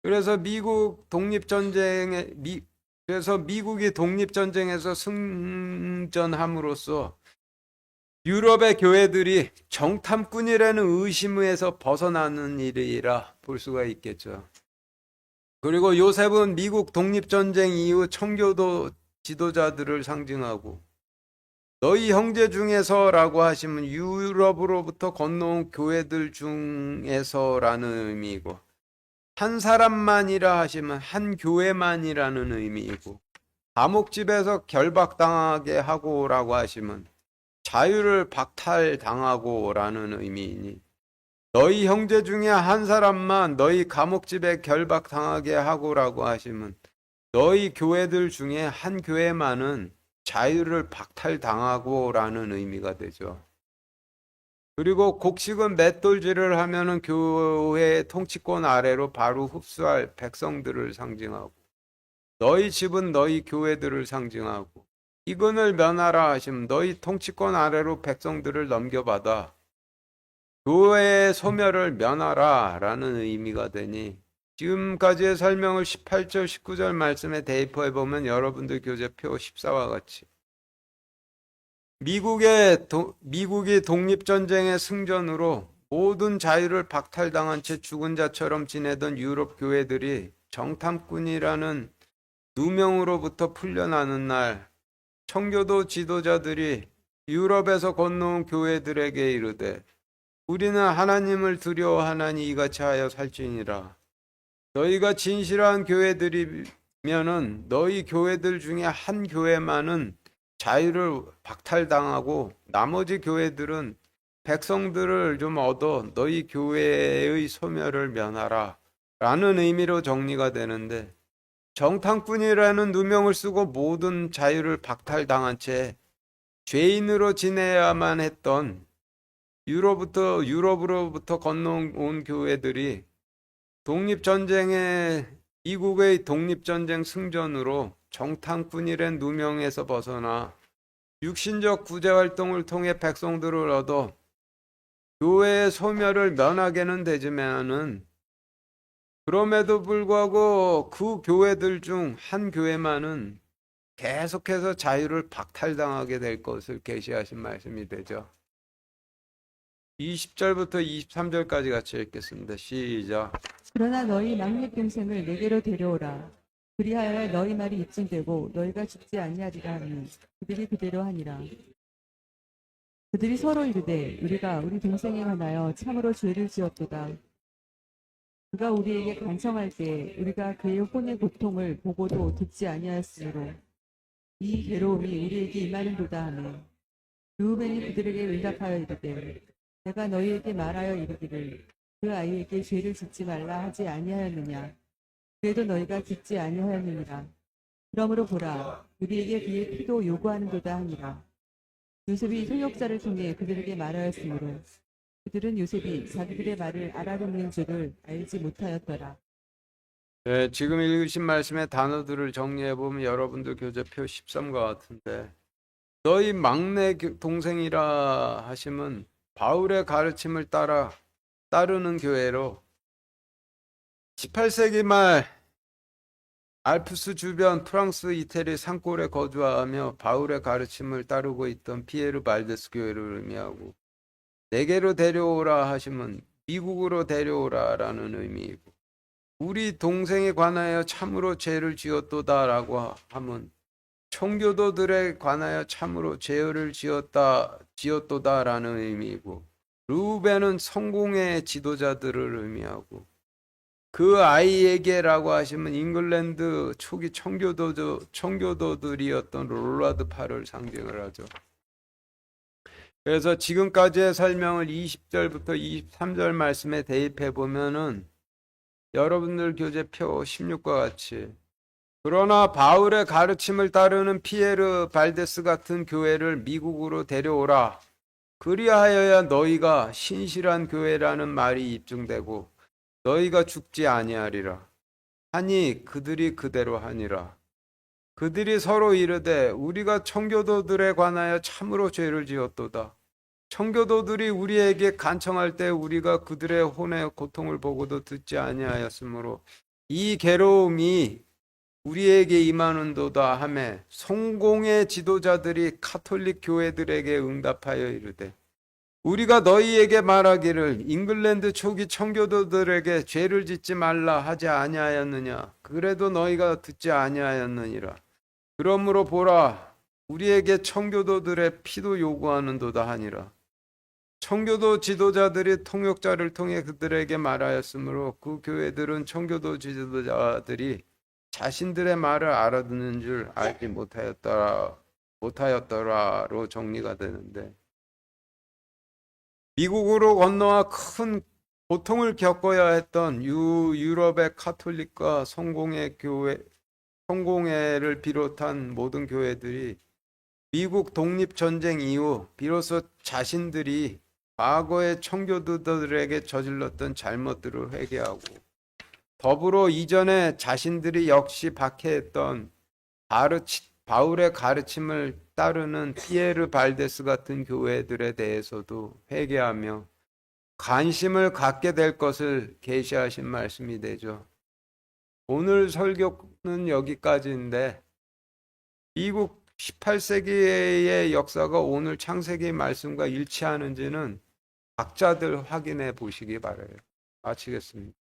그래서 미국이 독립전쟁에서 승전함으로써 유럽의 교회들이 정탐꾼이라는 의심에서 벗어나는 일이라 볼 수가 있겠죠. 그리고 요셉은 미국 독립전쟁 이후 청교도 지도자들을 상징하고, 너희 형제 중에서라고 하시면 유럽으로부터 건너온 교회들 중에서라는 의미이고, 한 사람만이라 하시면 한 교회만이라는 의미이고, 감옥집에서 결박당하게 하고라고 하시면 자유를 박탈당하고라는 의미이니, 너희 형제 중에 한 사람만 너희 감옥집에 결박당하게 하고라고 하시면 너희 교회들 중에 한 교회만은 자유를 박탈당하고라는 의미가 되죠. 그리고 곡식은 맷돌질을 하면은 교회의 통치권 아래로 바로 흡수할 백성들을 상징하고, 너희 집은 너희 교회들을 상징하고, 이근을 면하라 하심 너희 통치권 아래로 백성들을 넘겨받아 교회의 소멸을 면하라 라는 의미가 되니 지금까지의 설명을 18절 19절 말씀에 대입해 보면 여러분들 교재표 14와 같이 미국이 독립전쟁의 승전으로 모든 자유를 박탈당한 채 죽은 자처럼 지내던 유럽 교회들이 정탐꾼이라는 누명으로부터 풀려나는 날 청교도 지도자들이 유럽에서 건너온 교회들에게 이르되 우리는 하나님을 두려워하나니 이같이 하여 살지니라. 너희가 진실한 교회들이면은 너희 교회들 중에 한 교회만은 자유를 박탈당하고 나머지 교회들은 백성들을 좀 얻어 너희 교회의 소멸을 면하라 라는 의미로 정리가 되는데 정탐꾼이라는 누명을 쓰고 모든 자유를 박탈당한 채 죄인으로 지내야만 했던 유럽으로부터 건너온 교회들이 미국의 독립전쟁 승전으로 정탐꾼이란 누명에서 벗어나 육신적 구제활동을 통해 백성들을 얻어 교회의 소멸을 면하게는 되지만은 그럼에도 불구하고 그 교회들 중 한 교회만은 계속해서 자유를 박탈당하게 될 것을 계시하신 말씀이 되죠. 20절부터 23절까지 같이 읽겠습니다. 시작. 그러나 너희 막내 동생을 내게로 데려오라. 그리하여 너희 말이 입증되고 너희가 죽지 아니하리라 하니 그들이 그대로 하니라. 그들이 서로 이르되 우리가 우리 동생에 관하여 참으로 죄를 지었도다. 그가 우리에게 간청할 때 우리가 그의 혼의 고통을 보고도 듣지 아니하였으므로 이 괴로움이 우리에게 임하는도다 하며 르우벤이 그들에게 응답하여 이르되 내가 너희에게 말하여 이르기를 그 아이에게 죄를 짓지 말라 하지 아니하였느냐. 그래도 너희가 듣지 아니하였느니라. 그러므로 보라 우리에게 그의 피도 요구하는도다 하니라. 요셉이 통역자를 통해 그들에게 말하였으므로 그들은 요셉이 자기들의 말을 알아듣는 줄을 알지 못하였더라. 네, 지금 읽으신 말씀의 단어들을 정리해 보면 여러분들 교재표 13과 같은데 너희 막내 동생이라 하심은 바울의 가르침을 따르는 교회로 18세기 말 알프스 주변 프랑스, 이태리 산골에 거주하며 바울의 가르침을 따르고 있던 피에르 발데스 교회를 의미하고 내게로 데려오라 하심은 미국으로 데려오라라는 의미이고 우리 동생에 관하여 참으로 죄를 지었도다라고 하면 청교도들에 관하여 참으로 죄를 지었도다라는 의미이고 르우벤은 성공의 지도자들을 의미하고 그 아이에게라고 하시면 잉글랜드 초기 청교도들이었던 롤라드 파를 상징을 하죠. 그래서 지금까지의 설명을 20절부터 23절 말씀에 대입해 보면은 여러분들 교재표 16과 같이 그러나 바울의 가르침을 따르는 피에르 발데스 같은 교회를 미국으로 데려오라. 그리하여야 너희가 신실한 교회라는 말이 입증되고 너희가 죽지 아니하리라. 하니 그들이 그대로 하니라. 그들이 서로 이르되 우리가 청교도들에 관하여 참으로 죄를 지었도다. 청교도들이 우리에게 간청할 때 우리가 그들의 혼의 고통을 보고도 듣지 아니하였으므로 이 괴로움이 우리에게 임하는도다 하매 성공의 지도자들이 카톨릭 교회들에게 응답하여 이르되 우리가 너희에게 말하기를 잉글랜드 초기 청교도들에게 죄를 짓지 말라 하지 아니하였느냐. 그래도 너희가 듣지 아니하였느니라. 그러므로 보라 우리에게 청교도들의 피도 요구하는도다 하니라. 청교도 지도자들이 통역자를 통해 그들에게 말하였으므로 그 교회들은 청교도 지도자들이 자신들의 말을 알아듣는 줄 알지 못하였더라로 정리가 되는데 미국으로 건너와 큰 고통을 겪어야 했던 유럽의 카톨릭과 성공회를 비롯한 모든 교회들이 미국 독립전쟁 이후 비로소 자신들이 과거의 청교도들에게 저질렀던 잘못들을 회개하고 더불어 이전에 자신들이 역시 박해했던 바울의 가르침을 따르는 피에르 발데스 같은 교회들에 대해서도 회개하며 관심을 갖게 될 것을 계시하신 말씀이 되죠. 오늘 설교는 여기까지인데 미국 18세기의 역사가 오늘 창세기 말씀과 일치하는지는 각자들 확인해 보시기 바라요. 마치겠습니다.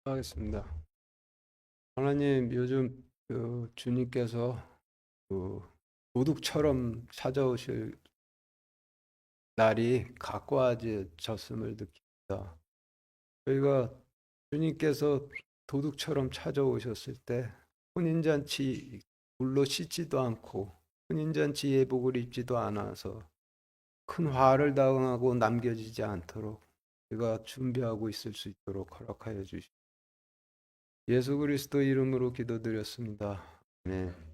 하겠습니다. 하나님, 요즘 주님께서 그 도둑처럼 찾아오실 날이 가까워졌음을 느낍니다. 저희가 주님께서 도둑처럼 찾아오셨을 때 혼인잔치 물로 씻지도 않고 혼인잔치 예복을 입지도 않아서 큰 화를 당하고 남겨지지 않도록 우리가 준비하고 있을 수 있도록 허락하여 주시옵소서. 예수 그리스도 이름으로 기도드렸습니다. 아멘.